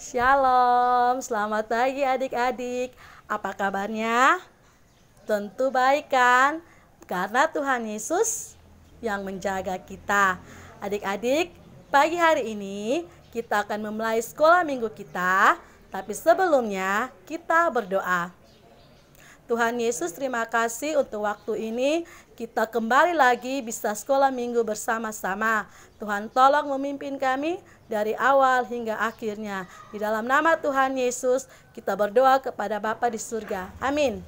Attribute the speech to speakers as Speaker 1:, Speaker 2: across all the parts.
Speaker 1: Shalom, selamat pagi adik-adik. Apa kabarnya? Tentu baik kan? Karena Tuhan Yesus yang menjaga kita. Adik-adik, pagi hari ini kita akan memulai sekolah minggu kita. Tapi sebelumnya kita berdoa. Tuhan Yesus, terima kasih untuk waktu ini. Kita kembali lagi bisa sekolah minggu bersama-sama. Tuhan tolong memimpin kami dari awal hingga akhirnya. Di dalam nama Tuhan Yesus kita berdoa kepada Bapa di surga. Amin.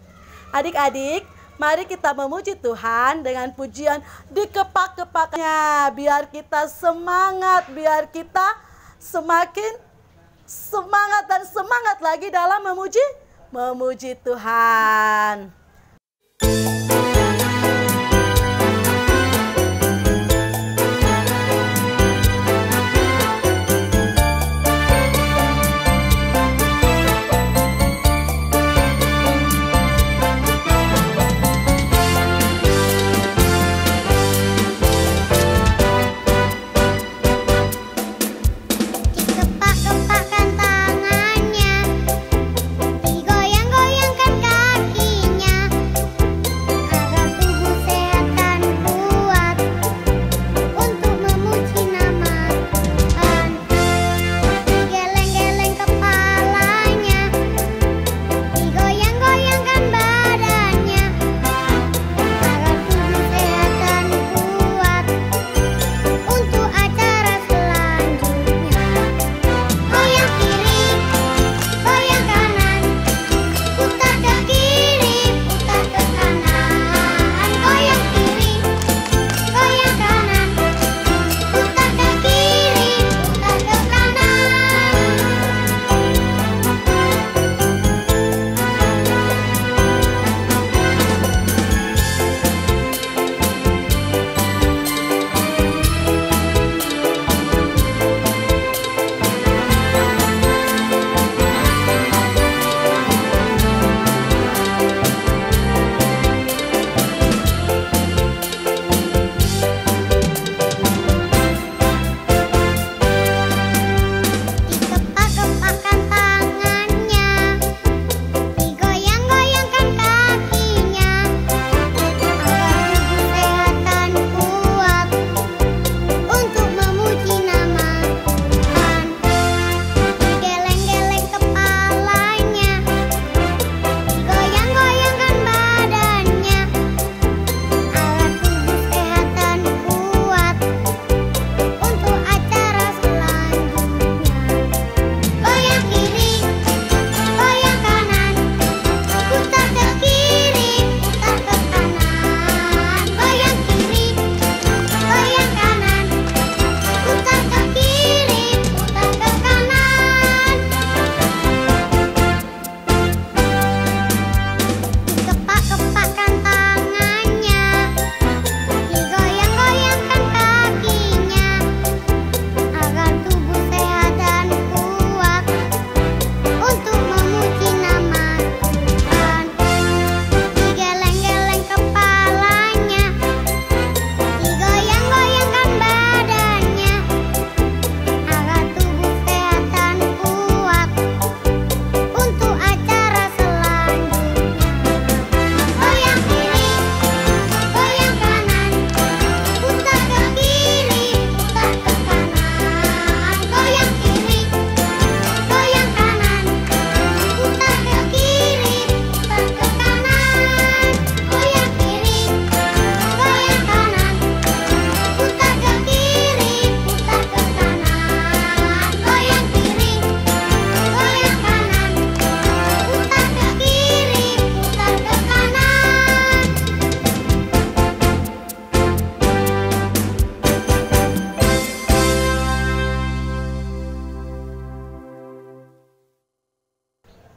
Speaker 1: Adik-adik, mari kita memuji Tuhan dengan pujian dikepak-kepaknya. Biar kita semangat, biar kita semakin semangat dan semangat lagi dalam memuji Tuhan.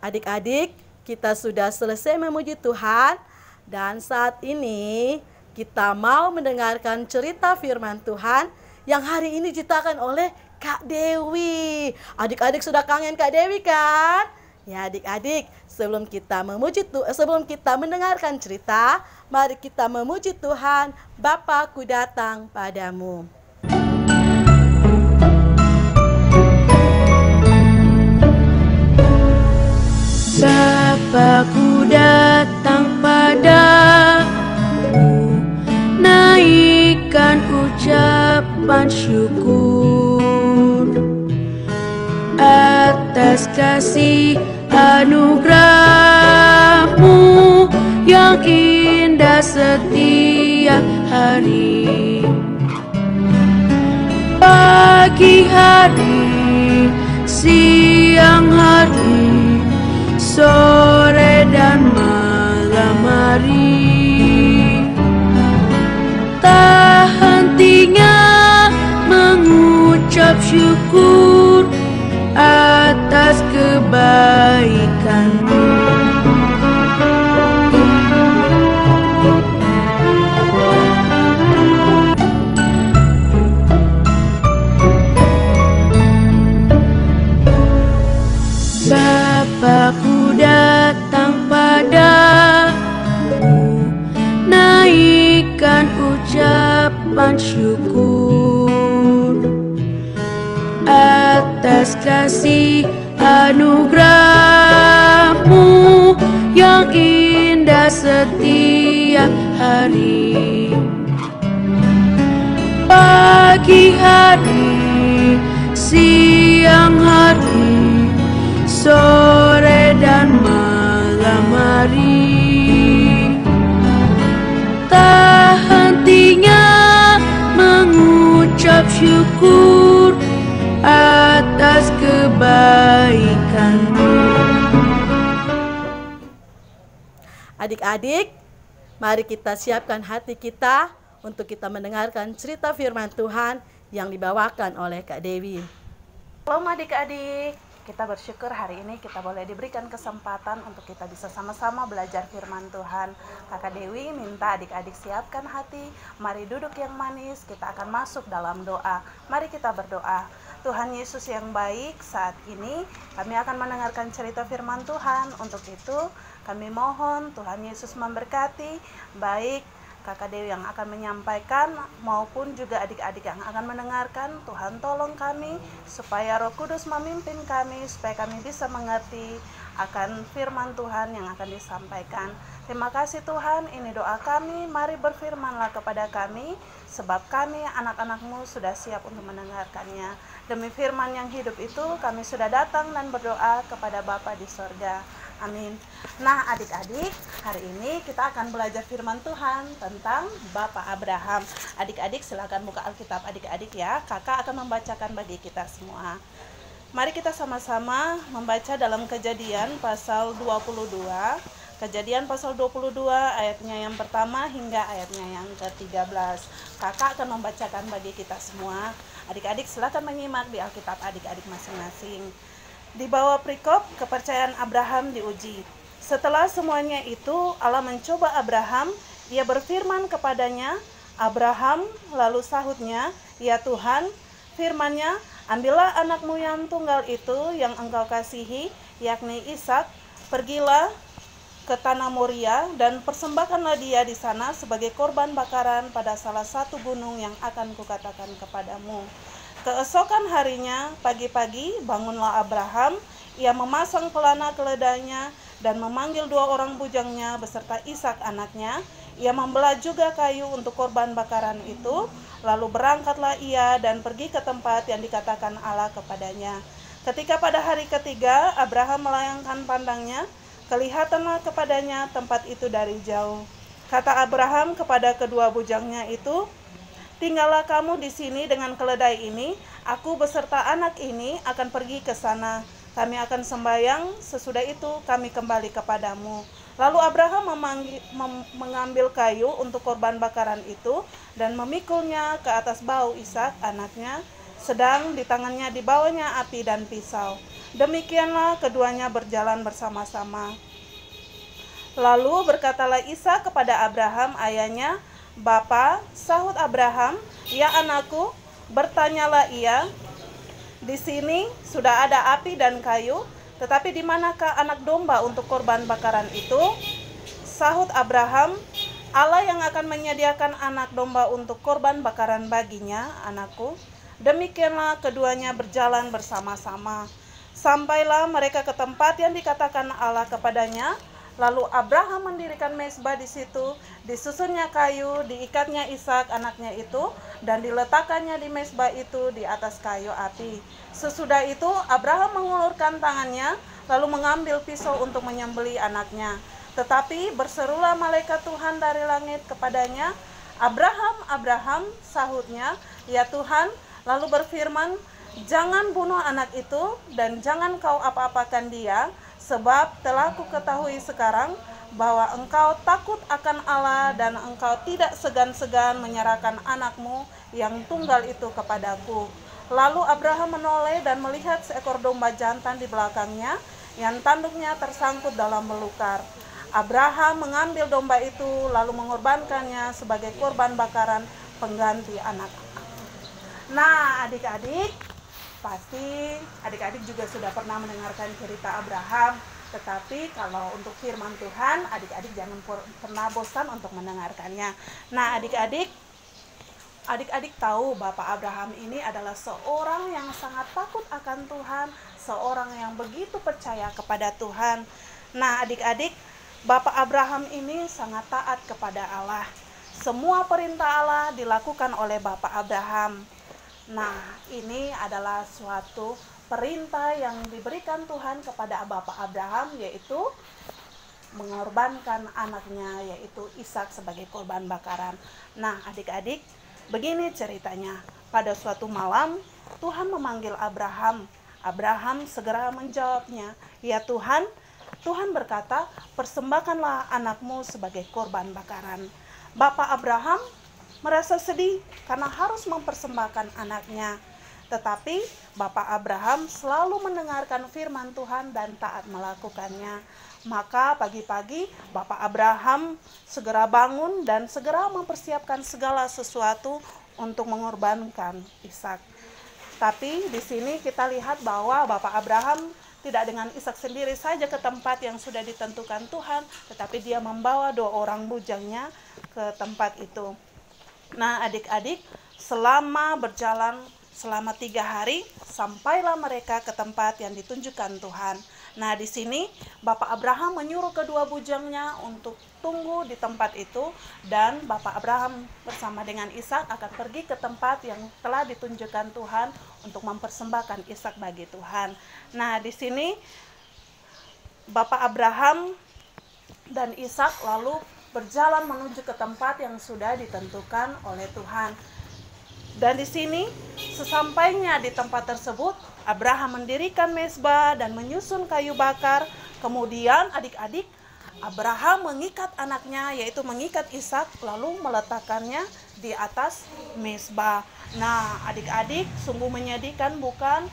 Speaker 1: Adik-adik, kita sudah selesai memuji Tuhan dan saat ini kita mau mendengarkan cerita firman Tuhan yang hari ini diceritakan oleh Kak Dewi. Adik-adik sudah kangen Kak Dewi kan? Ya adik-adik, sebelum kita mendengarkan cerita, mari kita memuji Tuhan. Bapa, ku datang padamu.
Speaker 2: atas kasih anugerah-Mu yang indah setiap hari. Pagi hari, siang hari, sore dan malam hari, tak hentinya mengucap syukur atas kebaikan-Mu. Bapa-Ku datang padamu, naikkan ucapan syukur atas kasih anugerah-Mu yang indah setiap hari. Pagi hari, siang hari, sore dan malam hari, tak hentinya mengucap syukur atas kebaikan-Mu.
Speaker 1: Adik-adik, mari kita siapkan hati kita untuk kita mendengarkan cerita firman Tuhan yang dibawakan oleh Kak Dewi.
Speaker 3: Shalom adik-adik, kita bersyukur hari ini kita boleh diberikan kesempatan untuk kita bisa sama-sama belajar firman Tuhan. Kakak Dewi minta adik-adik siapkan hati, mari duduk yang manis, kita akan masuk dalam doa. Mari kita berdoa. Tuhan Yesus yang baik, saat ini kami akan mendengarkan cerita firman Tuhan. Untuk itu kami mohon Tuhan Yesus memberkati baik Kakak Dewi yang akan menyampaikan maupun juga adik-adik yang akan mendengarkan. Tuhan tolong kami supaya Roh Kudus memimpin kami, supaya kami bisa mengerti akan firman Tuhan yang akan disampaikan. Terima kasih Tuhan, ini doa kami. Mari berfirmanlah kepada kami, sebab kami anak-anak-Mu sudah siap untuk mendengarkannya. Demi firman yang hidup itu kami sudah datang dan berdoa kepada Bapa di sorga. Amin. Nah adik-adik, hari ini kita akan belajar firman Tuhan tentang Bapak Abraham. Adik-adik silakan buka Alkitab adik-adik ya. Kakak akan membacakan bagi kita semua. Mari kita sama-sama membaca dalam Kejadian pasal 22. Kejadian pasal 22 ayatnya yang pertama hingga ayatnya yang ke-13. Kakak akan membacakan bagi kita semua. Adik-adik silakan menyimak di Alkitab adik-adik masing-masing. Di bawah perikop, kepercayaan Abraham diuji. Setelah semuanya itu, Allah mencoba Abraham. Ia berfirman kepadanya, Abraham, lalu sahutnya, ya Tuhan, firman-Nya, ambillah anakmu yang tunggal itu yang engkau kasihi, yakni Ishak, pergilah ke tanah Moria dan persembahkanlah dia di sana sebagai korban bakaran pada salah satu gunung yang akan kukatakan kepadamu. Keesokan harinya, pagi-pagi, bangunlah Abraham, ia memasang pelana keledainya dan memanggil 2 orang bujangnya beserta Ishak anaknya. Ia membelah juga kayu untuk korban bakaran itu, lalu berangkatlah ia dan pergi ke tempat yang dikatakan Allah kepadanya. Ketika pada hari ketiga, Abraham melayangkan pandangnya, kelihatanlah kepadanya tempat itu dari jauh. Kata Abraham kepada kedua bujangnya itu, tinggallah kamu di sini dengan keledai ini, aku beserta anak ini akan pergi ke sana. Kami akan sembahyang, sesudah itu kami kembali kepadamu. Lalu Abraham mengambil kayu untuk korban bakaran itu dan memikulnya ke atas bahu Ishak anaknya, sedang di tangannya dibawanya api dan pisau. Demikianlah keduanya berjalan bersama-sama. Lalu berkatalah Ishak kepada Abraham ayahnya, Bapa, sahut Abraham, ya anakku, bertanyalah ia, di sini sudah ada api dan kayu, tetapi di manakah anak domba untuk korban bakaran itu? Sahut Abraham, Allah yang akan menyediakan anak domba untuk korban bakaran baginya, anakku. Demikianlah keduanya berjalan bersama-sama. Sampailah mereka ke tempat yang dikatakan Allah kepadanya. Lalu Abraham mendirikan mezbah di situ, disusunnya kayu, diikatnya Ishak anaknya itu, dan diletakkannya di mezbah itu di atas kayu api. Sesudah itu Abraham mengulurkan tangannya, lalu mengambil pisau untuk menyembelih anaknya. Tetapi berserulah malaikat Tuhan dari langit kepadanya, "Abraham, Abraham," sahutnya, "Ya Tuhan." Lalu berfirman, "Jangan bunuh anak itu, dan jangan kau apa-apakan dia, sebab telah ku ketahui sekarang bahwa engkau takut akan Allah dan engkau tidak segan-segan menyerahkan anakmu yang tunggal itu kepadaku." Lalu Abraham menoleh dan melihat seekor domba jantan di belakangnya, yang tanduknya tersangkut dalam belukar. Abraham mengambil domba itu lalu mengorbankannya sebagai korban bakaran pengganti anak. Nah, adik-adik, pasti adik-adik juga sudah pernah mendengarkan cerita Abraham. Tetapi kalau untuk firman Tuhan, adik-adik jangan pernah bosan untuk mendengarkannya. Nah, adik-adik tahu Bapak Abraham ini adalah seorang yang sangat takut akan Tuhan, seorang yang begitu percaya kepada Tuhan. Nah, adik-adik, Bapak Abraham ini sangat taat kepada Allah. Semua perintah Allah dilakukan oleh Bapak Abraham. Nah, ini adalah suatu perintah yang diberikan Tuhan kepada Bapak Abraham, yaitu mengorbankan anaknya, yaitu Ishak sebagai korban bakaran. Nah, adik-adik, begini ceritanya. Pada suatu malam, Tuhan memanggil Abraham. Abraham segera menjawabnya, "Ya Tuhan." Tuhan berkata, "Persembahkanlah anakmu sebagai korban bakaran." Bapak Abraham merasa sedih karena harus mempersembahkan anaknya. Tetapi Bapak Abraham selalu mendengarkan firman Tuhan dan taat melakukannya. Maka pagi-pagi Bapak Abraham segera bangun dan segera mempersiapkan segala sesuatu untuk mengorbankan Ishak. Tapi di sini kita lihat bahwa Bapak Abraham tidak dengan Ishak sendiri saja ke tempat yang sudah ditentukan Tuhan, tetapi dia membawa 2 orang bujangnya ke tempat itu. Nah, adik-adik, selama berjalan selama 3 hari, sampailah mereka ke tempat yang ditunjukkan Tuhan. Nah, di sini Bapak Abraham menyuruh kedua bujangnya untuk tunggu di tempat itu, dan Bapak Abraham bersama dengan Ishak akan pergi ke tempat yang telah ditunjukkan Tuhan untuk mempersembahkan Ishak bagi Tuhan. Nah, di sini Bapak Abraham dan Ishak lalu berjalan menuju ke tempat yang sudah ditentukan oleh Tuhan. Dan di sini sesampainya di tempat tersebut, Abraham mendirikan mezbah dan menyusun kayu bakar. Kemudian adik-adik, Abraham mengikat anaknya, yaitu mengikat Ishak, lalu meletakkannya di atas mezbah. Nah, adik-adik, sungguh menyedihkan bukan?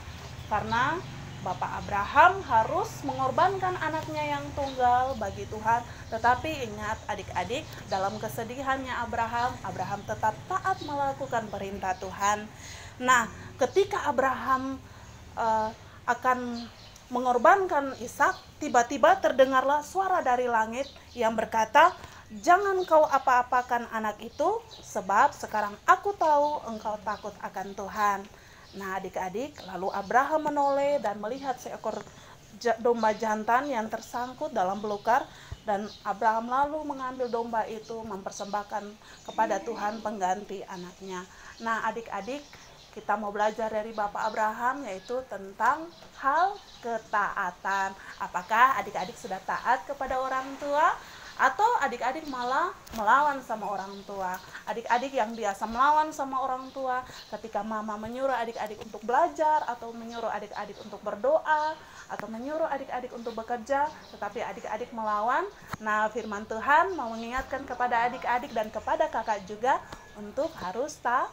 Speaker 3: Karena Bapak Abraham harus mengorbankan anaknya yang tunggal bagi Tuhan. Tetapi ingat adik-adik, dalam kesedihannya Abraham tetap taat melakukan perintah Tuhan. Nah, ketika Abraham akan mengorbankan Ishak, tiba-tiba terdengarlah suara dari langit yang berkata, "Jangan kau apa-apakan anak itu, sebab sekarang aku tahu engkau takut akan Tuhan." Nah, adik-adik, lalu Abraham menoleh dan melihat seekor domba jantan yang tersangkut dalam belukar, dan Abraham lalu mengambil domba itu mempersembahkan kepada Tuhan pengganti anaknya. Nah, adik-adik, kita mau belajar dari Bapak Abraham, yaitu tentang hal ketaatan. Apakah adik-adik sudah taat kepada orang tua? Atau adik-adik malah melawan sama orang tua? Adik-adik yang biasa melawan sama orang tua, ketika mama menyuruh adik-adik untuk belajar, atau menyuruh adik-adik untuk berdoa, atau menyuruh adik-adik untuk bekerja, tetapi adik-adik melawan. Nah, firman Tuhan mau mengingatkan kepada adik-adik dan kepada kakak juga untuk harus taat.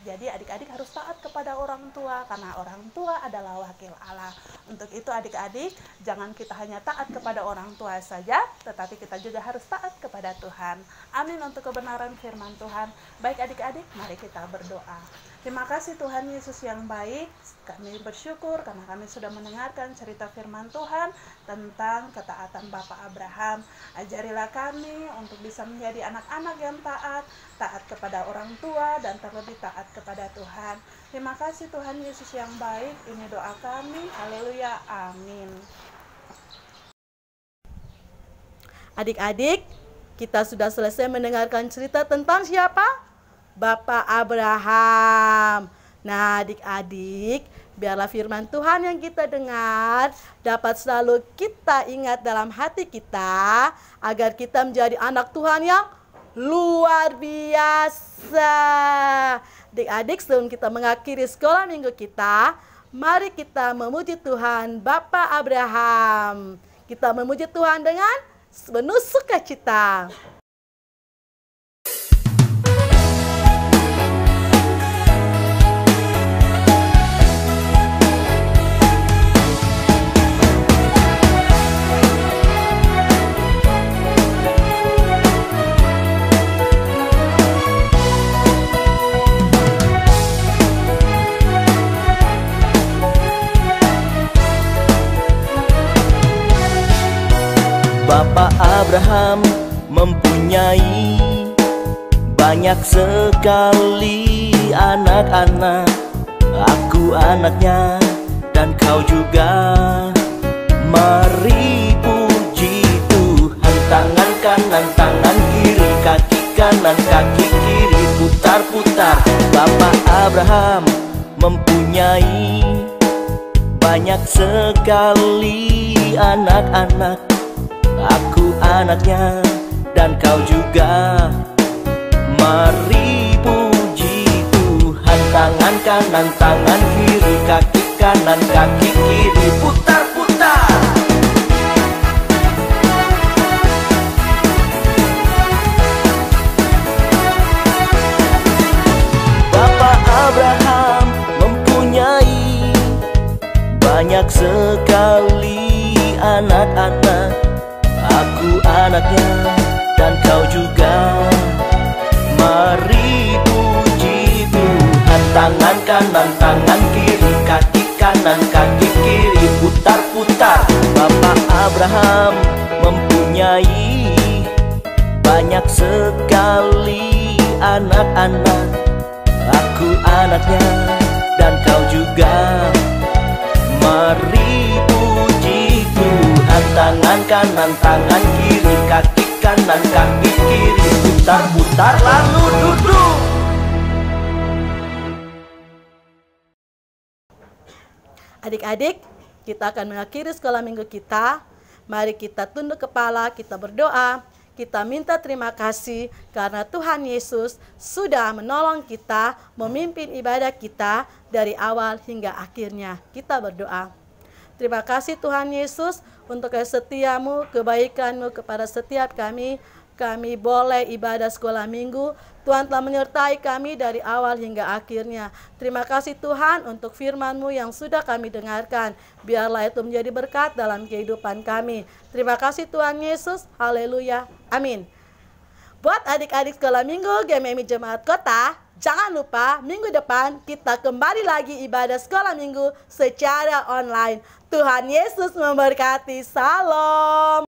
Speaker 3: Jadi adik-adik harus taat kepada orang tua, karena orang tua adalah wakil Allah. Untuk itu adik-adik, jangan kita hanya taat kepada orang tua saja, tetapi kita juga harus taat kepada Tuhan. Amin untuk kebenaran firman Tuhan. Baik adik-adik, mari kita berdoa. Terima kasih Tuhan Yesus yang baik, kami bersyukur karena kami sudah mendengarkan cerita firman Tuhan tentang ketaatan Bapak Abraham. Ajarilah kami untuk bisa menjadi anak-anak yang taat kepada orang tua dan terlebih taat kepada Tuhan. Terima kasih Tuhan Yesus yang baik, ini doa kami, haleluya, amin.
Speaker 1: Adik-adik, kita sudah selesai mendengarkan cerita tentang siapa? Bapak Abraham. Nah, adik-adik, biarlah firman Tuhan yang kita dengar dapat selalu kita ingat dalam hati kita, agar kita menjadi anak Tuhan yang luar biasa. Adik-adik, sebelum kita mengakhiri sekolah minggu kita, mari kita memuji Tuhan Bapak Abraham. Kita memuji Tuhan dengan penuh sukacita.
Speaker 4: Bapak Abraham mempunyai banyak sekali anak-anak. Aku anaknya dan kau juga. Mari puji Tuhan. Tangan kanan, tangan kiri, kaki kanan, kaki kiri, putar-putar. Bapak Abraham mempunyai banyak sekali anak-anak. Aku anaknya dan kau juga. Mari puji Tuhan. Tangan kanan, tangan kiri, kaki kanan, kaki kiri, putar-putar. Bapak Abraham mempunyai banyak sekali anak-anak. Aku anaknya dan kau juga. Mari puji Tuhan. Tangan kanan, tangan kiri, kaki kanan, kaki kiri, putar-putar. Bapak Abraham mempunyai banyak sekali anak-anak. Aku anaknya dan kau juga. Mari puji Tuhan. Tangan kanan, tangan kiri, kaki kanan, kaki kiri, putar-putar lalu duduk.
Speaker 1: Adik-adik, kita akan mengakhiri sekolah minggu kita. Mari kita tunduk kepala, kita berdoa. Kita minta terima kasih karena Tuhan Yesus sudah menolong kita, memimpin ibadah kita dari awal hingga akhirnya. Kita berdoa. Terima kasih Tuhan Yesus untuk kesetiamu, kebaikanmu kepada setiap kami. Kami boleh ibadah sekolah minggu. Tuhan telah menyertai kami dari awal hingga akhirnya. Terima kasih Tuhan untuk firman-Mu yang sudah kami dengarkan. Biarlah itu menjadi berkat dalam kehidupan kami. Terima kasih Tuhan Yesus. Haleluya. Amin. Buat adik-adik sekolah minggu GMMI Jemaat Kota, jangan lupa minggu depan kita kembali lagi ibadah sekolah minggu secara online. Tuhan Yesus memberkati. Salam.